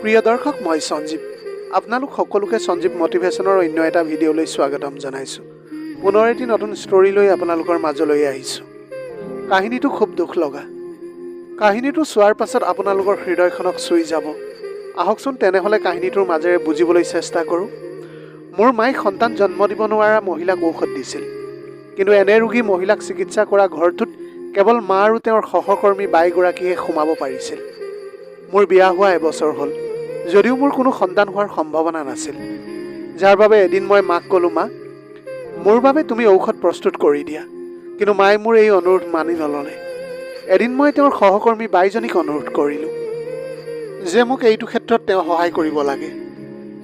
প্ৰিয় দৰ্শক, মই সঞ্জীৱ। আপোনালোক সকলোকে সঞ্জীৱ মটিভেশ্যনৰ অন্য এটা ভিডিঅ'লৈ স্বাগতম জনাইছোঁ। পুনৰ এটি নতুন ষ্টৰী লৈ আপোনালোকৰ মাজলৈ আহিছোঁ। কাহিনীটো খুব দুখ লগা। কাহিনীটো চোৱাৰ পাছত আপোনালোকৰ হৃদয়খনক চুই যাব। আহকচোন তেনেহ'লে কাহিনীটোৰ মাজেৰে বুজিবলৈ চেষ্টা কৰোঁ। মোৰ মায়ে সন্তান জন্ম দিব নোৱাৰা মহিলাক ঔষধ দিছিল। কিন্তু এনে ৰোগী মহিলাক চিকিৎসা কৰা ঘৰটোত কেৱল মা আৰু তেওঁৰ সহকৰ্মী বাইগৰাকীয়ে সোমাব পাৰিছিল। মোৰ বিয়া হোৱা এবছৰ হ'ল, যদিও মোৰ কোনো সন্তান হোৱাৰ সম্ভাৱনা নাছিল। যাৰ বাবে এদিন মই মাক ক'লোঁ, মা, মোৰ বাবে তুমি ঔষধ প্ৰস্তুত কৰি দিয়া। কিন্তু মায়ে মোৰ এই অনুৰোধ মানি নল'লে। এদিন মই তেওঁৰ সহকৰ্মী বাইজনীক অনুৰোধ কৰিলোঁ যে মোক এইটো ক্ষেত্ৰত তেওঁ সহায় কৰিব লাগে।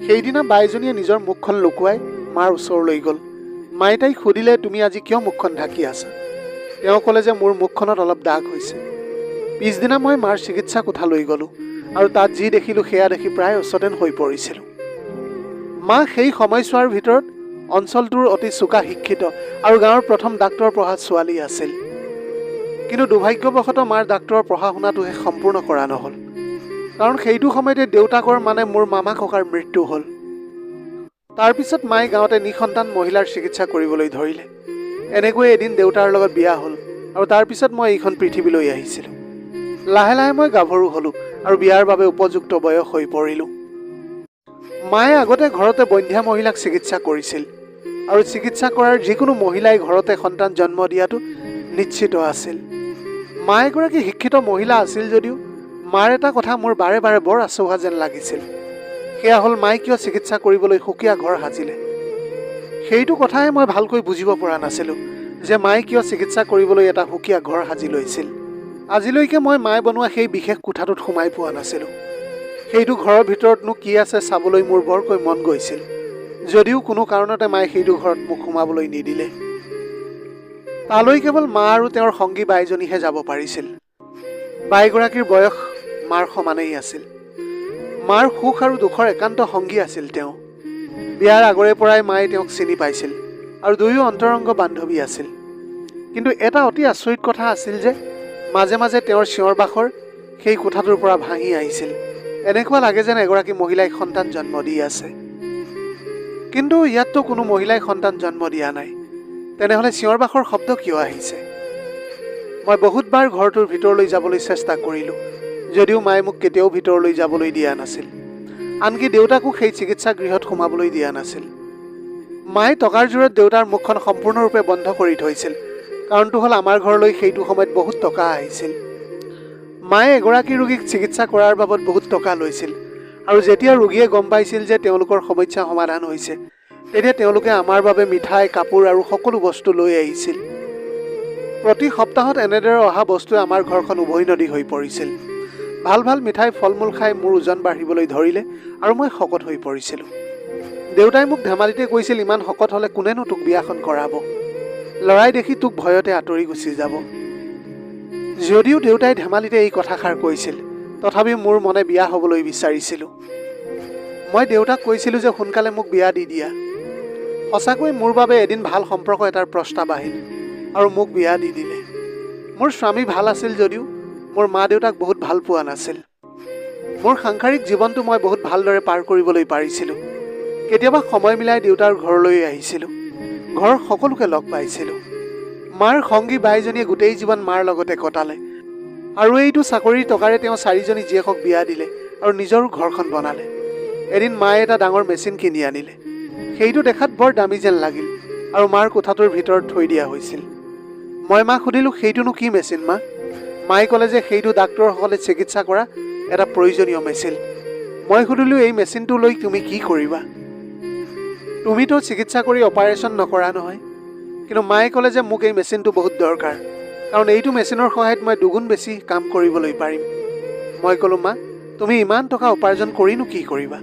সেইদিনা বাইজনীয়ে নিজৰ মুখখন লুকুৱাই মাৰ ওচৰলৈ গ'ল। মায়ে তাইক সুধিলে, তুমি আজি কিয় মুখখন ঢাকি আছা? তেওঁ ক'লে যে মোৰ মুখখনত অলপ দাগ হৈছে। পিছদিনা মই মাৰ চিকিৎসা কোঠালৈ গ'লোঁ আৰু তাত যি দেখিলোঁ সেয়া দেখি প্ৰায় অচেতন হৈ পৰিছিলোঁ। মা সেই সময়ছোৱাৰ ভিতৰত অঞ্চলটোৰ অতি চোকা শিক্ষিত আৰু গাঁৱৰ প্ৰথম ডাক্তৰ পঢ়া ছোৱালী আছিল। কিন্তু দুৰ্ভাগ্যবশতঃ মাৰ ডাক্তৰৰ পঢ়া শুনাটোহে সম্পূৰ্ণ কৰা নহ'ল। কাৰণ সেইটো সময়তে দেউতাকৰ মানে মোৰ মামা ককাৰ মৃত্যু হ'ল। তাৰপিছত মায়ে গাঁৱতে নিঃসন্তান মহিলাৰ চিকিৎসা কৰিবলৈ ধৰিলে। এনেকৈ এদিন দেউতাৰ লগত বিয়া হ'ল আৰু তাৰপিছত মই এইখন পৃথিৱীলৈ আহিছিলোঁ। লাহে লাহে মই গাভৰু হ'লোঁ আৰু বিয়াৰ বাবে উপযুক্ত বয়স হৈ পৰিলোঁ। মায়ে আগতে ঘৰতে বন্ধ্যা মহিলাক চিকিৎসা কৰিছিল আৰু চিকিৎসা কৰাৰ যিকোনো মহিলাই ঘৰতে সন্তান জন্ম দিয়াটো নিশ্চিত আছিল। মা এগৰাকী শিক্ষিত মহিলা আছিল যদিও মাৰ এটা কথা মোৰ বাৰে বাৰে বৰ আচহুৱা যেন লাগিছিল। সেয়া হ'ল, মায়ে কিয় চিকিৎসা কৰিবলৈ সুকীয়া ঘৰ সাজিলে। সেইটো কথাই মই ভালকৈ বুজিব পৰা নাছিলোঁ যে মায়ে কিয় চিকিৎসা কৰিবলৈ এটা সুকীয়া ঘৰ সাজি লৈছিল। আজিলৈকে মই মায়ে বনোৱা সেই বিশেষ কোঠাটোত সোমাই পোৱা নাছিলোঁ। সেইটো ঘৰৰ ভিতৰতনো কি আছে চাবলৈ মোৰ বৰকৈ মন গৈছিল, যদিও কোনো কাৰণতে মায়ে সেইটো ঘৰত মোক সোমাবলৈ নিদিলে। তালৈ কেৱল মা আৰু তেওঁৰ সংগী বাইজনীহে যাব পাৰিছিল। বাইগৰাকীৰ বয়স মাৰ সমানেই আছিল। মাৰ সুখ আৰু দুখৰ একান্ত সংগী আছিল তেওঁ। বিয়াৰ আগৰে পৰাই মায়ে তেওঁক চিনি পাইছিল আৰু দুয়ো অন্তৰংগ বান্ধৱী আছিল। কিন্তু এটা অতি আচৰিত কথা আছিল যে মাজে মাজে তেওঁৰ চিঞৰ বাখৰ সেই কোঠাটোৰ পৰা ভাঙি আহিছিল। এনেকুৱা লাগে যেন এগৰাকী মহিলাই সন্তান জন্ম দি আছে। কিন্তু ইয়াততো কোনো মহিলাই সন্তান জন্ম দিয়া নাই। তেনেহ'লে চিঞৰ বাখৰ শব্দ কিয় আহিছে? মই বহুতবাৰ ঘৰটোৰ ভিতৰলৈ যাবলৈ চেষ্টা কৰিলোঁ, যদিও মায়ে মোক কেতিয়াও ভিতৰলৈ যাবলৈ দিয়া নাছিল। আনকি দেউতাকো সেই চিকিৎসা গৃহত সোমাবলৈ দিয়া নাছিল। মায়ে টকাৰ জোৰত দেউতাৰ মুখখন সম্পূৰ্ণৰূপে বন্ধ কৰি থৈছিল। কাৰণটো হ'ল, আমাৰ ঘৰলৈ সেইটো সময়ত বহুত টকা আহিছিল। মায়ে এগৰাকী ৰোগীক চিকিৎসা কৰাৰ বাবদ বহুত টকা লৈছিল আৰু যেতিয়া ৰোগীয়ে গম পাইছিল যে তেওঁলোকৰ সমস্যা সমাধান হৈছে, তেতিয়া তেওঁলোকে আমাৰ বাবে মিঠাই, কাপোৰ আৰু সকলো বস্তু লৈ আহিছিল। প্ৰতি সপ্তাহত এনেদৰে অহা বস্তুৱে আমাৰ ঘৰখন উভৈনদী হৈ পৰিছিল। ভাল ভাল মিঠাই, ফল মূল খাই মোৰ ওজন বাঢ়িবলৈ ধৰিলে আৰু মই শকত হৈ পৰিছিলোঁ। দেউতাই মোক ধেমালিতে কৈছিল, ইমান শকত হ'লে কোনেনো তোক বিয়াখন কৰাব? ল'ৰাই দেখি তোক ভয়তে আঁতৰি গুচি যাব। যদিও দেউতাই ধেমালিতে এই কথাষাৰ কৈছিল, তথাপিও মোৰ মনে বিয়া হ'বলৈ বিচাৰিছিলোঁ। মই দেউতাক কৈছিলোঁ যে সোনকালে মোক বিয়া দি দিয়া। সঁচাকৈ মোৰ বাবে এদিন ভাল সম্পৰ্ক এটাৰ প্ৰস্তাৱ আহিল আৰু মোক বিয়া দি দিলে। মোৰ স্বামী ভাল আছিল যদিও মোৰ মা দেউতাক বহুত ভাল পোৱা নাছিল। মোৰ সাংসাৰিক জীৱনটো মই বহুত ভালদৰে পাৰ কৰিবলৈ পাৰিছিলোঁ। কেতিয়াবা সময় মিলাই দেউতাৰ ঘৰলৈ আহিছিলোঁ। ঘৰৰ সকলোকে লগ পাইছিলোঁ। মাৰ সংগী বাইজনীয়ে গোটেই জীৱন মাৰ লগতে কটালে আৰু এইটো চাকৰিৰ টকাৰে তেওঁ 4জনী জীয়েকক বিয়া দিলে আৰু নিজৰো ঘৰখন বনালে। এদিন মায়ে এটা ডাঙৰ মেচিন কিনি আনিলে। সেইটো দেখাত বৰ দামী যেন লাগিল আৰু মাৰ কোঠাটোৰ ভিতৰত থৈ দিয়া হৈছিল। মই মাক সুধিলোঁ, সেইটোনো কি মেচিন মা? মায়ে ক'লে যে সেইটো ডাক্তৰসকলে চিকিৎসা কৰা এটা প্ৰয়োজনীয় মেচিন। মই সুধিলোঁ, এই মেচিনটো লৈ তুমি কি কৰিবা? তুমিতো চিকিৎসা কৰি অপাৰেশ্যন নকৰা নহয়। কিন্তু মায়ে ক'লে যে মোক এই মেচিনটো বহুত দৰকাৰ, কাৰণ এইটো মেচিনৰ সহায়ত মই দুগুণ বেছি কাম কৰিবলৈ পাৰিম। মই ক'লোঁ, মা, তুমি ইমান টকা উপাৰ্জন কৰিনো কি কৰিবা?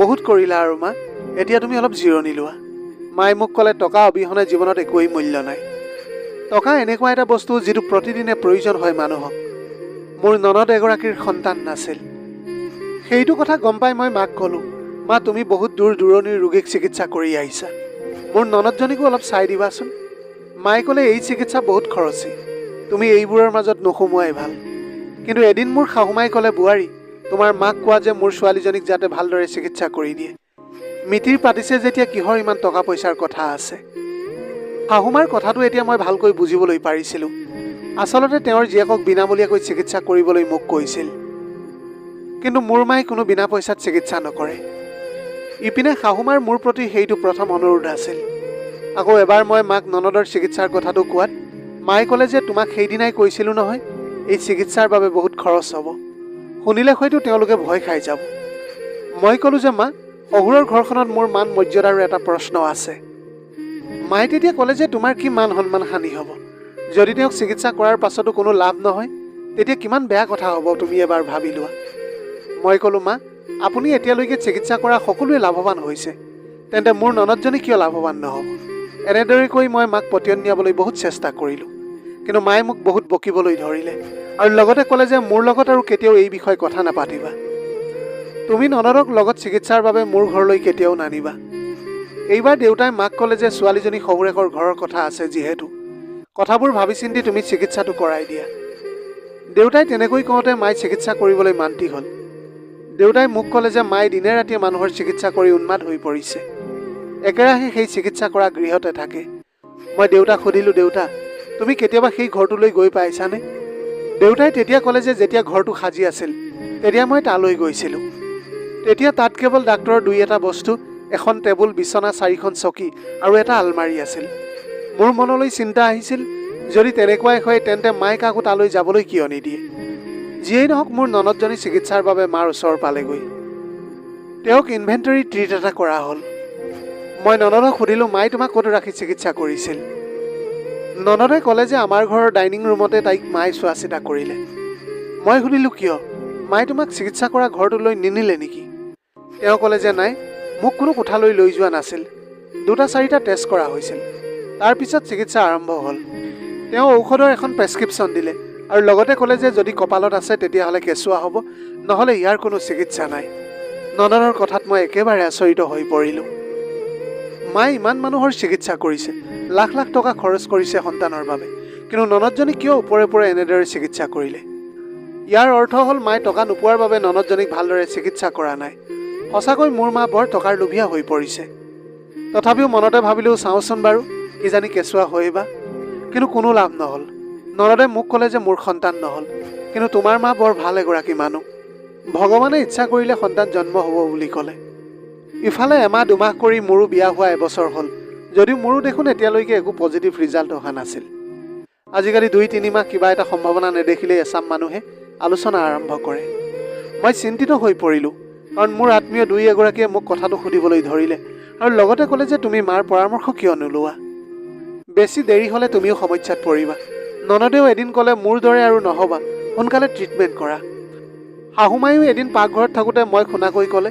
বহুত কৰিলা আৰু মা, এতিয়া তুমি অলপ জিৰণি লোৱা। মায়ে মোক ক'লে, টকা অবিহনে জীৱনত একোৱেই মূল্য নাই। টকা এনেকুৱা এটা বস্তু যিটো প্ৰতিদিনে প্ৰয়োজন হয় মানুহক। মোৰ ননদ এগৰাকীৰ সন্তান নাছিল। সেইটো কথা গম পাই মই মাক ক'লোঁ, মা, তুমি বহুত দূৰ দূৰণিৰ ৰোগীক চিকিৎসা কৰি আহিছা। মোৰ ননদজনীকো অলপ চাই দিবাচোন। মায়ে ক'লে, এই চিকিৎসা বহুত খৰচী, তুমি এইবোৰৰ মাজত নোসোমোৱাই ভাল। কিন্তু এদিন মোৰ শাহুমাই ক'লে, বোৱাৰী, তোমাৰ মাক কোৱা যে মোৰ ছোৱালীজনীক যাতে ভালদৰে চিকিৎসা কৰি দিয়ে। মিতিৰ পাতিছে যেতিয়া কিহৰ ইমান টকা পইচাৰ কথা আছে। শাহুমাৰ কথাটো এতিয়া মই ভালকৈ বুজিবলৈ পাৰিছিলোঁ। আচলতে তেওঁৰ জীয়েকক বিনামূলীয়াকৈ চিকিৎসা কৰিবলৈ মোক কৈছিল। কিন্তু মোৰ মায়ে কোনো বিনা পইচাত চিকিৎসা নকৰে। ইপিনে শাহুমাৰ মোৰ প্ৰতি সেইটো প্ৰথম অনুৰোধ আছিল। আকৌ এবাৰ মই মাক ননদৰ চিকিৎসাৰ কথাটো কোৱাত মায়ে ক'লে যে তোমাক সেইদিনাই কৈছিলোঁ নহয়, এই চিকিৎসাৰ বাবে বহুত খৰচ হ'ব। শুনিলে হয়তো তেওঁলোকে ভয় খাই যাব। মই ক'লোঁ যে মা, শহুৰৰ ঘৰখনত মোৰ মান মৰ্যাদাৰো এটা প্ৰশ্ন আছে। মায়ে তেতিয়া ক'লে যে তোমাৰ কি মান সন্মান হানি হ'ব? যদি তেওঁক চিকিৎসা কৰাৰ পাছতো কোনো লাভ নহয়, তেতিয়া কিমান বেয়া কথা হ'ব তুমি এবাৰ ভাবি লোৱা। মই ক'লোঁ মা, আপুনি এতিয়ালৈকে চিকিৎসা কৰা সকলোৱে লাভৱান হৈছে, তেন্তে মোৰ ননদজনী কিয় লাভৱান নহ'ব? এনেদৰে কৈ মই মাক পতিয়ন নিয়াবলৈ বহুত চেষ্টা কৰিলোঁ। কিন্তু মায়ে মোক বহুত বকিবলৈ ধৰিলে আৰু লগতে ক'লে যে মোৰ লগত আৰু কেতিয়াও এই বিষয়ে কথা নাপাতিবা। তুমি ননদক লগত চিকিৎসাৰ বাবে মোৰ ঘৰলৈ কেতিয়াও নানিবা। এইবাৰ দেউতাই মাক ক'লে যে ছোৱালীজনী শহুৰেকৰ ঘৰৰ কথা আছে যিহেতু, কথাবোৰ ভাবি চিন্তি তুমি চিকিৎসাটো কৰাই দিয়া। দেউতাই তেনেকৈ কওঁতে মায়ে চিকিৎসা কৰিবলৈ মান্তি হ'ল। দেউতাই মোক ক'লে যে মায়ে দিনে ৰাতিয়ে মানুহৰ চিকিৎসা কৰি উন্মাদ হৈ পৰিছে। একেৰাহে সেই চিকিৎসা কৰা গৃহতে থাকে। মই দেউতাক সুধিলোঁ, দেউতা, তুমি কেতিয়াবা সেই ঘৰটোলৈ গৈ পাইছানে? দেউতাই তেতিয়া ক'লে যে যেতিয়া ঘৰটো সাজি আছিল তেতিয়া মই তালৈ গৈছিলোঁ। তেতিয়া তাত কেৱল ডাক্তৰৰ 2-এটা বস্তু, এখন টেবুল, বিচনা, 4খন চকী আৰু এটা আলমাৰী আছিল। মোৰ মনলৈ চিন্তা আহিছিল, যদি তেনেকুৱাই হয় তেন্তে মায়ে কাকো তালৈ যাবলৈ কিয় নিদিয়ে? যিয়েই নহওক মোৰ ননদজনী চিকিৎসাৰ বাবে মাৰ ওচৰ পালেগৈ। তেওঁক ইনভেণ্টৰী ট্ৰিট এটা কৰা হ'ল। মই ননদক সুধিলোঁ, মায়ে তোমাক ক'ত ৰাখি চিকিৎসা কৰিছিল? ননদে ক'লে যে আমাৰ ঘৰৰ ডাইনিং ৰুমতে তাইক মায়ে চোৱা চিতা কৰিলে। মই সুধিলোঁ, কিয়? মায়ে তোমাক চিকিৎসা কৰা ঘৰটোলৈ নিনিলে নেকি? তেওঁ ক'লে যে নাই, মোক কোনো কোঠালৈ লৈ যোৱা নাছিল। 2-4টা টেষ্ট কৰা হৈছিল। তাৰপিছত চিকিৎসা আৰম্ভ হ'ল। তেওঁ ঔষধৰ এখন প্ৰেছক্ৰিপশ্যন দিলে আৰু লগতে ক'লে যে যদি কপালত আছে তেতিয়াহ'লে কেঁচুৱা হ'ব, নহ'লে ইয়াৰ কোনো চিকিৎসা নাই। ননদৰ কথাত মই একেবাৰে আচৰিত হৈ পৰিলোঁ। মায়ে ইমান মানুহৰ চিকিৎসা কৰিছে, লাখ লাখ টকা খৰচ কৰিছে সন্তানৰ বাবে, কিন্তু ননদজনী কিয় ওপৰে ওপৰে এনেদৰে চিকিৎসা কৰিলে? ইয়াৰ অৰ্থ হ'ল মায়ে টকা নোপোৱাৰ বাবে ননদজনীক ভালদৰে চিকিৎসা কৰা নাই। সঁচাকৈ মোৰ মা বৰ টকাৰ লোভীয়া হৈ পৰিছে। তথাপিও মনতে ভাবিলোঁ, চাওঁচোন বাৰু, কিজানি কেঁচুৱা হয় বা। কিন্তু কোনো লাভ নহ'ল। ননদে মোক ক'লে যে মোৰ সন্তান নহ'ল, কিন্তু তোমাৰ মা বৰ ভাল এগৰাকী মানুহ। ভগৱানে ইচ্ছা কৰিলে সন্তান জন্ম হ'ব বুলি ক'লে। ইফালে এমাহ-দুমাহ কৰি মোৰো বিয়া হোৱা এবছৰ হ'ল, যদিও মোৰো দেখোন এতিয়ালৈকে একো পজিটিভ ৰিজাল্ট অহা নাছিল। আজিকালি 2-3 মাহ কিবা এটা সম্ভাৱনা নেদেখিলেই এচাম মানুহে আলোচনা আৰম্ভ কৰে। মই চিন্তিত হৈ পৰিলোঁ, কাৰণ মোৰ আত্মীয় 2-এগৰাকীয়ে মোক কথাটো সুধিবলৈ ধৰিলে আৰু লগতে ক'লে যে তুমি মাৰ পৰামৰ্শ কিয় নোলোৱা? বেছি দেৰি হ'লে তুমিও সমস্যাত পৰিবা। ননদেও এদিন ক'লে, মোৰ দৰে আৰু নহ'বা, সোনকালে ট্ৰিটমেণ্ট কৰা। শাহুমায়ো এদিন পাকঘৰত থাকোঁতে মই শুনাকৈ ক'লে,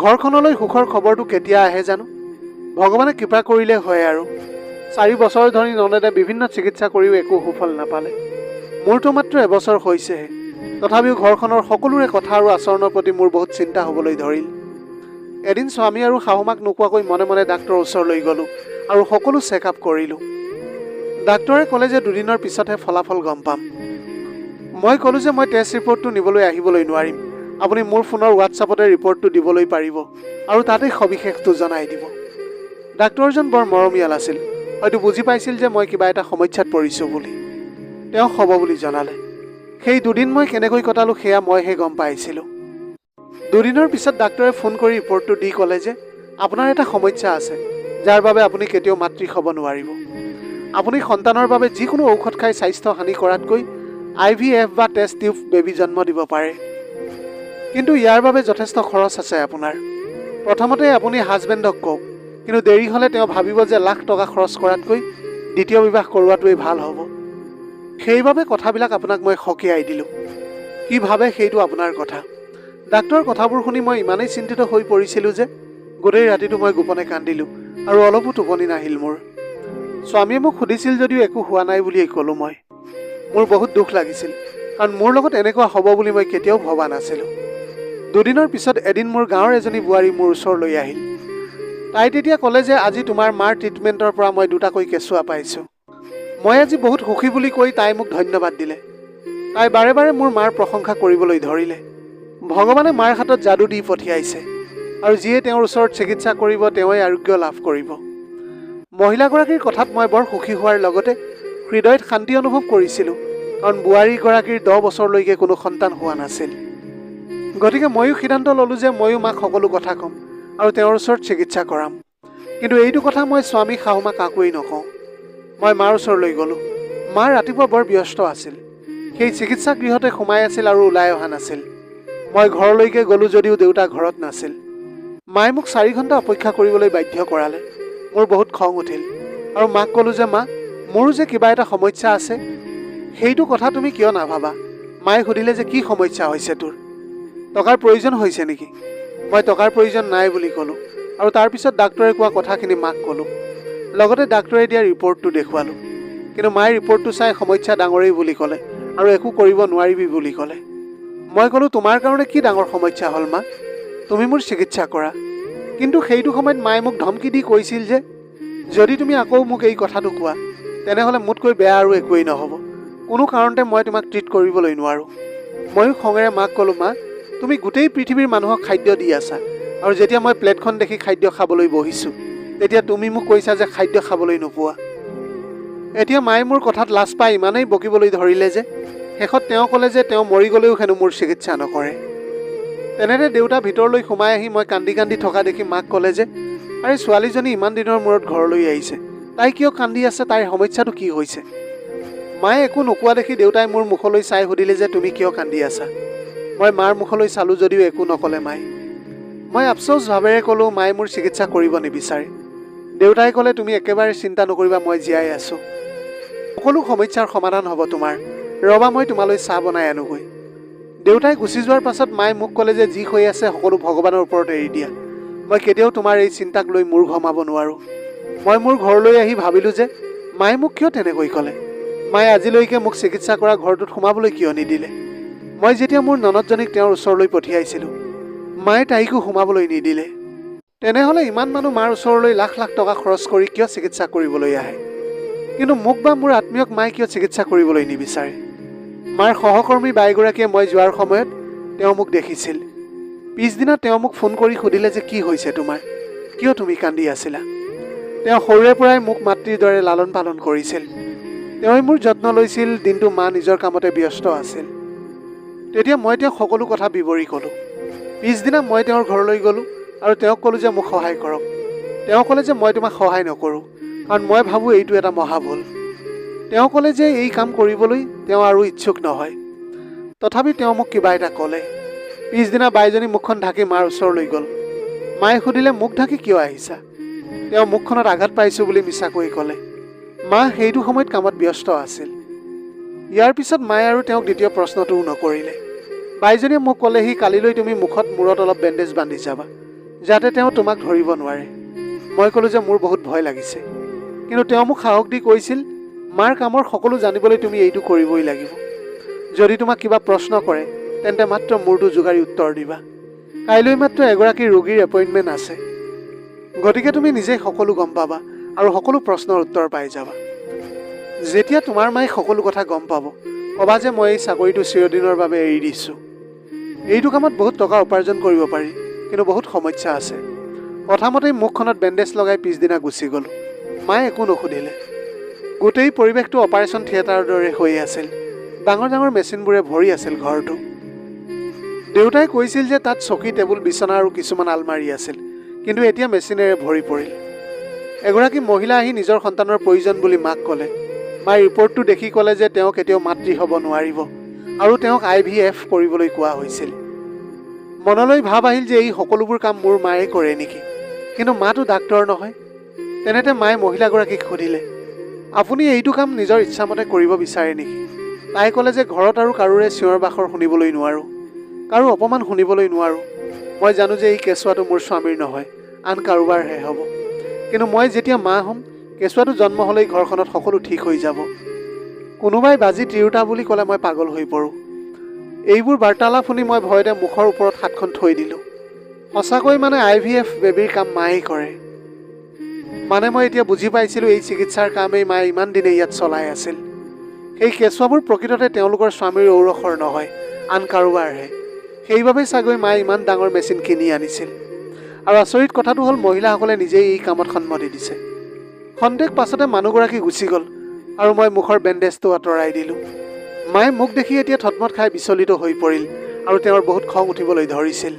ঘৰখনলৈ সুখৰ খবৰটো কেতিয়া আহে জানো? ভগৱানে কৃপা কৰিলে হয় আৰু। 4 বছৰ ধৰি ননদে বিভিন্ন চিকিৎসা কৰিও একো সুফল নাপালে। মোৰতো মাত্ৰ এবছৰ হৈছেহে, তথাপিও ঘৰখনৰ সকলোৰে কথা আৰু আচৰণৰ প্ৰতি মোৰ বহুত চিন্তা হ'বলৈ ধৰিল। এদিন স্বামী আৰু শাহুমাক নোকোৱাকৈ মনে মনে ডাক্তৰৰ ওচৰলৈ গ'লোঁ আৰু সকলো চেক আপ কৰিলোঁ। ডাক্তৰে ক'লে যে 2 দিনৰ পিছতহে ফলাফল গম পাম। মই ক'লোঁ যে মই টেষ্ট ৰিপৰ্টটো নিবলৈ আহিবলৈ নোৱাৰিম। আপুনি মোৰ ফোনৰ হোৱাটছআপতে ৰিপৰ্টটো দিবলৈ পাৰিব আৰু তাতেই সবিশেষটো জনাই দিব। ডাক্তৰজন বৰ মৰমীয়াল আছিল। হয়তো বুজি পাইছিল যে মই কিবা এটা সমস্যাত পৰিছোঁ বুলি। তেওঁ হ'ব বুলি জনালে। সেই 2 দিন মই কেনেকৈ কটালোঁ সেয়া মইহে গম পাইছিলোঁ। 2 দিনৰ পিছত ডাক্তৰে ফোন কৰি ৰিপৰ্টটো দি ক'লে যে আপোনাৰ এটা সমস্যা আছে, যাৰ বাবে আপুনি কেতিয়াও মাতৃ হ'ব নোৱাৰিব। আপুনি সন্তানৰ বাবে যিকোনো ঔষধ খাই স্বাস্থ্য হানি কৰাতকৈ IVF বা টেষ্ট টিউব বেবী জন্ম দিব পাৰে। কিন্তু ইয়াৰ বাবে যথেষ্ট খৰচ আছে আপোনাৰ। প্ৰথমতে আপুনি হাজবেণ্ডক কওক, কিন্তু দেৰি হ'লে তেওঁ ভাবিব যে লাখ টকা খৰচ কৰাতকৈ দ্বিতীয় বিবাহ কৰোৱাটোৱেই ভাল হ'ব। সেইবাবে কথাবিলাক আপোনাক মই সকীয়াই দিলোঁ। কি ভাবে সেইটো আপোনাৰ কথা। ডাক্তৰৰ কথাবোৰ শুনি মই ইমানেই চিন্তিত হৈ পৰিছিলোঁ যে গোটেই ৰাতিটো মই গোপনে কান্দিলোঁ আৰু অলপো টোপনি নাহিল মোৰ। স্বামীয়ে মোক সুধিছিল যদিও একো হোৱা নাই বুলিয়েই ক'লোঁ মই। মোৰ বহুত দুখ লাগিছিল, কাৰণ মোৰ লগত এনেকুৱা হ'ব বুলি মই কেতিয়াও ভবা নাছিলোঁ। 2 দিনৰ পিছত এদিন মোৰ গাঁৱৰ এজনী বোৱাৰী মোৰ ওচৰলৈ আহিল। তাই তেতিয়া ক'লে যে আজি তোমাৰ মাৰ ট্ৰিটমেণ্টৰ পৰা মই 2টাকৈ কেঁচুৱা পাইছোঁ। মই আজি বহুত সুখী বুলি কৈ তাই মোক ধন্যবাদ দিলে। তাই বাৰে বাৰে মোৰ মাৰ প্ৰশংসা কৰিবলৈ ধৰিলে। ভগৱানে মাৰ হাতত যাদু দি পঠিয়াইছে আৰু যিয়ে তেওঁৰ ওচৰত চিকিৎসা কৰিব তেওঁই আৰোগ্য লাভ কৰিব। মহিলাগৰাকীৰ কথাত মই বৰ সুখী হোৱাৰ লগতে হৃদয়ত শান্তি অনুভৱ কৰিছিলোঁ, কাৰণ বোৱাৰীগৰাকীৰ 10 বছৰলৈকে কোনো সন্তান হোৱা নাছিল। গতিকে ময়ো সিদ্ধান্ত ল'লোঁ যে ময়ো মাক সকলো কথা ক'ম আৰু তেওঁৰ ওচৰত চিকিৎসা কৰাম। কিন্তু এইটো কথা মই স্বামী শাহুমা কাকোৱেই নকওঁ। মই মাৰ ওচৰলৈ গ'লোঁ। মা ৰাতিপুৱা বৰ ব্যস্ত আছিল। সেই চিকিৎসা গৃহতে সোমাই আছিল আৰু ওলাই অহা নাছিল। মই ঘৰলৈকে গ'লোঁ যদিও দেউতা ঘৰত নাছিল। মায়ে মোক 4 ঘণ্টা অপেক্ষা কৰিবলৈ বাধ্য কৰালে। মোৰ বহুত খং উঠিল আৰু মাক ক'লোঁ যে মা, মোৰো যে কিবা এটা সমস্যা আছে, সেইটো কথা তুমি কিয় নাভাবা? মায়ে সুধিলে যে কি সমস্যা হৈছে তোৰ? টকাৰ প্ৰয়োজন হৈছে নেকি? মই টকাৰ প্ৰয়োজন নাই বুলি ক'লোঁ আৰু তাৰপিছত ডাক্তৰে কোৱা কথাখিনি মাক ক'লোঁ। লগতে ডাক্তৰে দিয়া ৰিপৰ্টটো দেখুৱালোঁ। কিন্তু মায়ে ৰিপৰ্টটো চাই সমস্যা ডাঙৰেই বুলি ক'লে আৰু একো কৰিব নোৱাৰিবি বুলি ক'লে। মই ক'লোঁ তোমাৰ কাৰণে কি ডাঙৰ সমস্যা হ'ল মা? তুমি মোৰ চিকিৎসা কৰা। কিন্তু সেইটো সময়ত মায়ে মোক ধমকি দি কৈছিল যে যদি তুমি আকৌ মোক এই কথাটো কোৱা তেনেহ'লে মোতকৈ বেয়া আৰু একোৱেই নহ'ব। কোনো কাৰণতে মই তোমাক ট্ৰিট কৰিবলৈ নোৱাৰোঁ। ময়ো খঙেৰে মাক ক'লোঁ, মা, তুমি গোটেই পৃথিৱীৰ মানুহক খাদ্য দি আছা আৰু যেতিয়া মই প্লেটখন দেখি খাদ্য খাবলৈ বহিছোঁ তেতিয়া তুমি মোক কৈছা যে খাদ্য খাবলৈ নোপোৱা। এতিয়া মায়ে মোৰ কথাত লাজ পাই ইমানেই বকিবলৈ ধৰিলে যে শেষত তেওঁ ক'লে যে তেওঁ মৰি গ'লেও হেনো মোৰ চিকিৎসা নকৰে। তেনেতে দেউতা ভিতৰলৈ সোমাই আহি মই কান্দি কান্দি থকা দেখি মাক ক'লে যে আৰে ছোৱালীজনী ইমান দিনৰ মূৰত ঘৰলৈ আহিছে, তাই কিয় কান্দি আছে, তাইৰ সমস্যাটো কি হৈছে? মায়ে একো নোকোৱা দেখি দেউতাই মোৰ মুখলৈ চাই সুধিলে যে তুমি কিয় কান্দি আছা? মই মাৰ মুখলৈ চালোঁ যদিও একো নক'লে মায়ে। মই আফচোচ ভাৱেৰে ক'লোঁ মায়ে মোৰ চিকিৎসা কৰিব নিবিচাৰে। দেউতাই ক'লে তুমি একেবাৰে চিন্তা নকৰিবা, মই জীয়াই আছোঁ। সকলো সমস্যাৰ সমাধান হ'ব তোমাৰ। ৰ'বা মই তোমালৈ চাহ বনাই আনোগৈ। দেউতাই গুচি যোৱাৰ পাছত মায়ে মোক ক'লে যে যি হৈ আছে সকলো ভগৱানৰ ওপৰত এৰি দিয়া। মই কেতিয়াও তোমাৰ এই চিন্তাক লৈ মূৰ ঘমাব নোৱাৰোঁ। মই মোৰ ঘৰলৈ আহি ভাবিলোঁ যে মায়ে মোক কিয় তেনেকৈ ক'লে? মায়ে আজিলৈকে মোক চিকিৎসা কৰা ঘৰটোত সোমাবলৈ কিয় নিদিলে? মই যেতিয়া মোৰ ননদজনীক তেওঁৰ ওচৰলৈ পঠিয়াইছিলোঁ মায়ে তাইকো সোমাবলৈ নিদিলে। তেনেহ'লে ইমান মানুহ মাৰ ওচৰলৈ লাখ লাখ টকা খৰচ কৰি কিয় চিকিৎসা কৰিবলৈ আহে? কিন্তু মোক বা মোৰ আত্মীয়ক মায়ে কিয় চিকিৎসা কৰিবলৈ নিবিচাৰে? মাৰ সহকৰ্মী বাইগৰাকীয়ে মই যোৱাৰ সময়ত তেওঁ মোক দেখিছিল। পিছদিনা তেওঁ মোক ফোন কৰি সুধিলে যে কি হৈছে তোমাৰ? কিয় তুমি কান্দি আছিলা? তেওঁ সৰুৰে পৰাই মোক মাতৃৰ দৰে লালন পালন কৰিছিল। তেওঁই মোৰ যত্ন লৈছিল। দিনটো মা নিজৰ কামতে ব্যস্ত আছিল। তেতিয়া মই তেওঁক সকলো কথা বিৱৰি ক'লোঁ। পিছদিনা মই তেওঁৰ ঘৰলৈ গ'লোঁ আৰু তেওঁক ক'লোঁ যে মোক সহায় কৰক। তেওঁ ক'লে যে মই তোমাক সহায় নকৰোঁ, কাৰণ মই ভাবোঁ এইটো এটা মহাভুল। তেওঁ ক'লে যে এই কাম কৰিবলৈ তেওঁ আৰু ইচ্ছুক নহয়। তথাপি তেওঁ মোক কিবা এটা ক'লে। পিছদিনা বাইজনী মুখখন ঢাকি মাৰ ওচৰলৈ গ'ল। মায়ে সুধিলে মুখ ঢাকি কিয় আহিছা? তেওঁ মুখখনত আঘাত পাইছোঁ বুলি মিছাকৈ ক'লে। মা সেইটো সময়ত কামত ব্যস্ত আছিল। ইয়াৰ পিছত মায়ে আৰু তেওঁক দ্বিতীয় প্ৰশ্নটোও নকৰিলে। বাইজনীয়ে মোক ক'লেহি কালিলৈ তুমি মুখত মূৰত অলপ বেণ্ডেজ বান্ধি যাবা, যাতে তেওঁ তোমাক ধৰিব নোৱাৰে। মই ক'লোঁ যে মোৰ বহুত ভয় লাগিছে। কিন্তু তেওঁ মোক সাহস দি কৈছিল মাৰ কামৰ সকলো জানিবলৈ তুমি এইটো কৰিবই লাগিব। যদি তোমাক কিবা প্ৰশ্ন কৰে তেন্তে মাত্ৰ মূৰটো জোগাৰি উত্তৰ দিবা। কাইলৈ মাত্ৰ এগৰাকী ৰোগীৰ এপইণ্টমেণ্ট আছে। গতিকে তুমি নিজেই সকলো গম পাবা আৰু সকলো প্ৰশ্নৰ উত্তৰ পাই যাবা। যেতিয়া তোমাৰ মায়ে সকলো কথা গম পাব ক'বা যে মই এই চাকৰিটো চিৰদিনৰ বাবে এৰি দিছোঁ। এইটো কামত বহুত টকা উপাৰ্জন কৰিব পাৰি, কিন্তু বহুত সমস্যা আছে। প্ৰথমতেই মুখখনত বেণ্ডেজ লগাই পিছদিনা গুচি গ'লোঁ। মায়ে একো নুসুধিলে। গোটেই পৰিৱেশটো অপাৰেশ্যন থিয়েটাৰৰ দৰে হৈ আছিল। ডাঙৰ ডাঙৰ মেচিনবোৰে ভৰি আছিল ঘৰটো। দেউতাই কৈছিল যে তাত চকী, টেবুল, বিচনা আৰু কিছুমান আলমাৰি আছিল, কিন্তু এতিয়া মেচিনেৰে ভৰি পৰিল। এগৰাকী মহিলা আহি নিজৰ সন্তানৰ প্ৰয়োজন বুলি মাক ক'লে। মায়ে ৰিপৰ্টটো দেখি ক'লে যে তেওঁ কেতিয়াও মাতৃ হ'ব নোৱাৰিব আৰু তেওঁক IVF কৰিবলৈ কোৱা হৈছিল। মনলৈ ভাব আহিল যে এই সকলোবোৰ কাম মোৰ মায়ে কৰে নেকি? কিন্তু মাতো ডাক্তৰ নহয়। তেনেতে মায়ে মহিলাগৰাকীক সুধিলে, আপুনি এইটো কাম নিজৰ ইচ্ছামতে কৰিব বিচাৰে নেকি? তাই ক'লে যে ঘৰত আৰু কাৰোৰে চিঞৰ বাখৰ শুনিবলৈ নোৱাৰোঁ, কাৰো অপমান শুনিবলৈ নোৱাৰোঁ। মই জানো যে এই কেঁচুৱাটো মোৰ স্বামীৰ নহয়, আন কাৰোবাৰহে হ'ব। কিন্তু মই যেতিয়া মা হ'ম, কেঁচুৱাটো জন্ম হ'লেই ঘৰখনত সকলো ঠিক হৈ যাব। কোনোবাই বাজি তিৰোতা বুলি ক'লে মই পাগল হৈ পৰোঁ। এইবোৰ বাৰ্তালাপ শুনি মই ভয়তে মুখৰ ওপৰত হাতখন থৈ দিলোঁ। সঁচাকৈ মানে IVF বেবীৰ কাম মায়েই কৰে। মানে মই এতিয়া বুজি পাইছিলোঁ এই চিকিৎসাৰ কামেই মায়ে ইমান দিনে ইয়াত চলাই আছিল। সেই কেঁচুৱাবোৰ প্ৰকৃততে তেওঁলোকৰ স্বামীৰ ঔৰসৰ নহয়, আন কাৰোবাৰহে। সেইবাবেই চাগৈ মায়ে ইমান ডাঙৰ মেচিন কিনি আনিছিল। আৰু আচৰিত কথাটো হ'ল মহিলাসকলে নিজেই এই কামত সন্মতি দিছে। খন্তেক পাছতে মানুহগৰাকী গুচি গ'ল আৰু মই মুখৰ বেণ্ডেজটো আঁতৰাই দিলোঁ। মায়ে মোক দেখি এতিয়া থতমত খাই বিচলিত হৈ পৰিল আৰু তেওঁৰ বহুত খং উঠিবলৈ ধৰিছিল।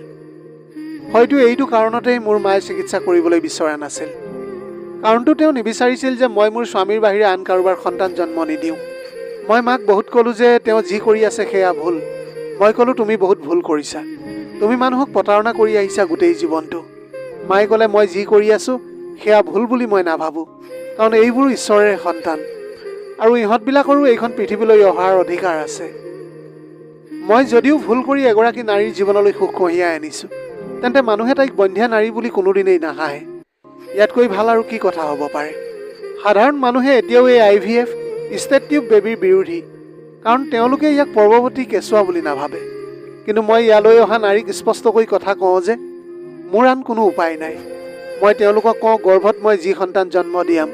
হয়তো এইটো কাৰণতেই মোৰ মায়ে চিকিৎসা কৰিবলৈ বিচৰা নাছিল। কাৰণটো তেওঁ নিবিচাৰিছিল যে মই মোৰ স্বামীৰ বাহিৰে আন কাৰোবাৰ সন্তান জন্ম নিদিওঁ। মই মাক বহুত ক'লোঁ যে তেওঁ যি কৰি আছে সেয়া ভুল। মই ক'লোঁ তুমি বহুত ভুল কৰিছা, তুমি মানুহক প্ৰতাৰণা কৰি আহিছা গোটেই জীৱনটো। মায়ে ক'লে মই যি কৰি আছোঁ সেয়া ভুল বুলি মই নাভাবোঁ, কাৰণ এইবোৰ ঈশ্বৰৰে সন্তান আৰু ইহঁতবিলাকৰো এইখন পৃথিৱীলৈ অহাৰ অধিকাৰ আছে। মই যদিও ভুল কৰি এগৰাকী নাৰীৰ জীৱনলৈ সুখ কঢ়িয়াই আনিছোঁ, তেন্তে মানুহে তাইক বন্ধ্যা নাৰী বুলি কোনোদিনেই নাহাঁহে। ইয়াতকৈ ভাল আৰু কি কথা হ'ব পাৰে। সাধাৰণ মানুহে এতিয়াও এই IVF ষ্টেট টিউব বেবীৰ বিৰোধী, কাৰণ তেওঁলোকে ইয়াক পৰ্বৱতী কেঁচুৱা বুলি নাভাবে। কিন্তু মই ইয়ালৈ অহা নাৰীক স্পষ্টকৈ কথা কওঁ যে মোৰ আন কোনো উপায় নাই। মই তেওঁলোকক কওঁ গৰ্ভত মই যি সন্তান জন্ম দিয়াম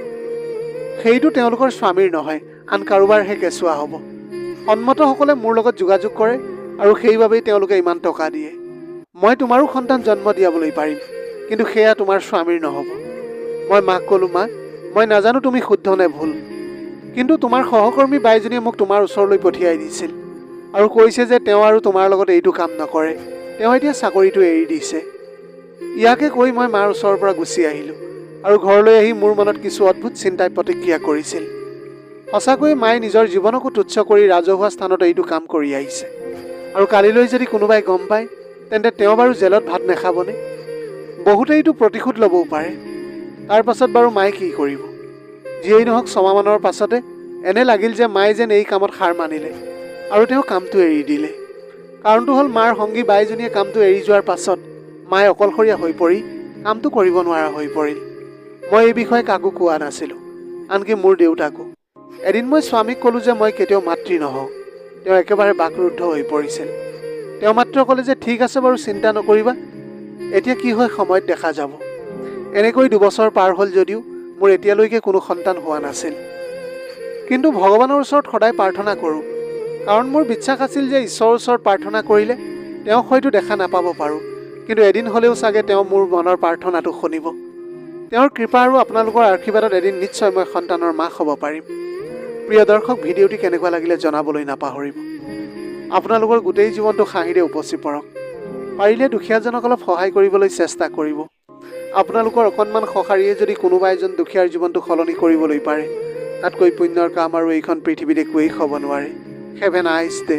সেইটো তেওঁলোকৰ স্বামীৰ নহয়, আন কাৰোবাৰহে কেঁচুৱা হ'ব। সন্মতসকলে মোৰ লগত যোগাযোগ কৰে আৰু সেইবাবেই তেওঁলোকে ইমান টকা দিয়ে। মই তোমাৰো সন্তান জন্ম দিয়াবলৈ পাৰিম, কিন্তু সেয়া তোমাৰ স্বামীৰ নহ'ব। মই মাক ক'লোঁ মা, মই নাজানো তুমি শুদ্ধ নে ভুল, কিন্তু তোমাৰ সহকৰ্মী বাইজনীয়ে মোক তোমাৰ ওচৰলৈ পঠিয়াই দিছিল আৰু কৈছে যে তেওঁ আৰু তোমাৰ লগত এইটো কাম নকৰে, তেওঁ এতিয়া চাকৰিটো এৰি দিছে। ইয়াকে কৈ মই মাৰ ওচৰৰ পৰা গুচি আহিলোঁ আৰু ঘৰলৈ আহি মোৰ মনত কিছু অদ্ভুত চিন্তাই প্ৰতিক্ৰিয়া কৰিছিল। সঁচাকৈয়ে মায়ে নিজৰ জীৱনকো তুচ্ছ কৰি ৰাজহুৱা স্থানত এইটো কাম কৰি আহিছে। আৰু কালিলৈ যদি কোনোবাই গম পায়, তেন্তে তেওঁ বাৰু জেলত ভাত নাখাবনে? বহুতেইটো প্ৰতিশোধ ল'বও পাৰে। তাৰ পাছত বাৰু মায়ে কি কৰিব? যিয়েই নহওক ছমাহমানৰ পাছতে এনে লাগিল যে মায়ে যেন এই কামত হাৰ মানিলে আৰু তেওঁ কামটো এৰি দিলে। কাৰণটো হ'ল মাৰ সংগী বাইজনীয়ে কামটো এৰি যোৱাৰ পাছত মায়ে অকলশৰীয়া হৈ পৰি কামটো কৰিব নোৱাৰা হৈ পৰিল। মই এই বিষয়ে কাকো কোৱা নাছিলোঁ, আনকি মোৰ দেউতাকো। এদিন মই স্বামীক ক'লোঁ যে মই কেতিয়াও মাতৃ নহওঁ। তেওঁ একেবাৰে বাকৰুদ্ধ হৈ পৰিছিল। তেওঁ মাত্ৰ ক'লে যে ঠিক আছে বাৰু, চিন্তা নকৰিবা, এতিয়া কি হয় সময়ত দেখা যাব। এনেকৈ 2 বছৰ পাৰ হ'ল যদিও মোৰ এতিয়ালৈকে কোনো সন্তান হোৱা নাছিল। কিন্তু ভগৱানৰ ওচৰত সদায় প্ৰাৰ্থনা কৰোঁ, কাৰণ মোৰ বিশ্বাস আছিল যে ঈশ্বৰৰ ওচৰত প্ৰাৰ্থনা কৰিলে তেওঁক হয়তো দেখা নাপাব পাৰোঁ, কিন্তু এদিন হ'লেও চাগে তেওঁ মোৰ মনৰ প্ৰাৰ্থনাটো শুনিব। তেওঁৰ কৃপা আৰু আপোনালোকৰ আশীৰ্বাদত এদিন নিশ্চয় মই সন্তানৰ মাক হ'ব পাৰিম। প্ৰিয় দৰ্শক, ভিডিঅ'টি কেনেকুৱা লাগিলে জনাবলৈ নাপাহৰিব। আপোনালোকৰ গোটেই জীৱনটো হাঁহিৰে উপচি পৰক। পাৰিলে দুখীয়াজনক অলপ সহায় কৰিবলৈ চেষ্টা কৰিব। আপোনালোকৰ অকণমান সঁহাৰিয়ে যদি কোনোবা এজন দুখীয়াৰ জীৱনটো সলনি কৰিবলৈ পাৰে, তাতকৈ পুণ্যৰ কাম আৰু এইখন পৃথিৱীত একোৱেই হ'ব নোৱাৰে। Have a nice day.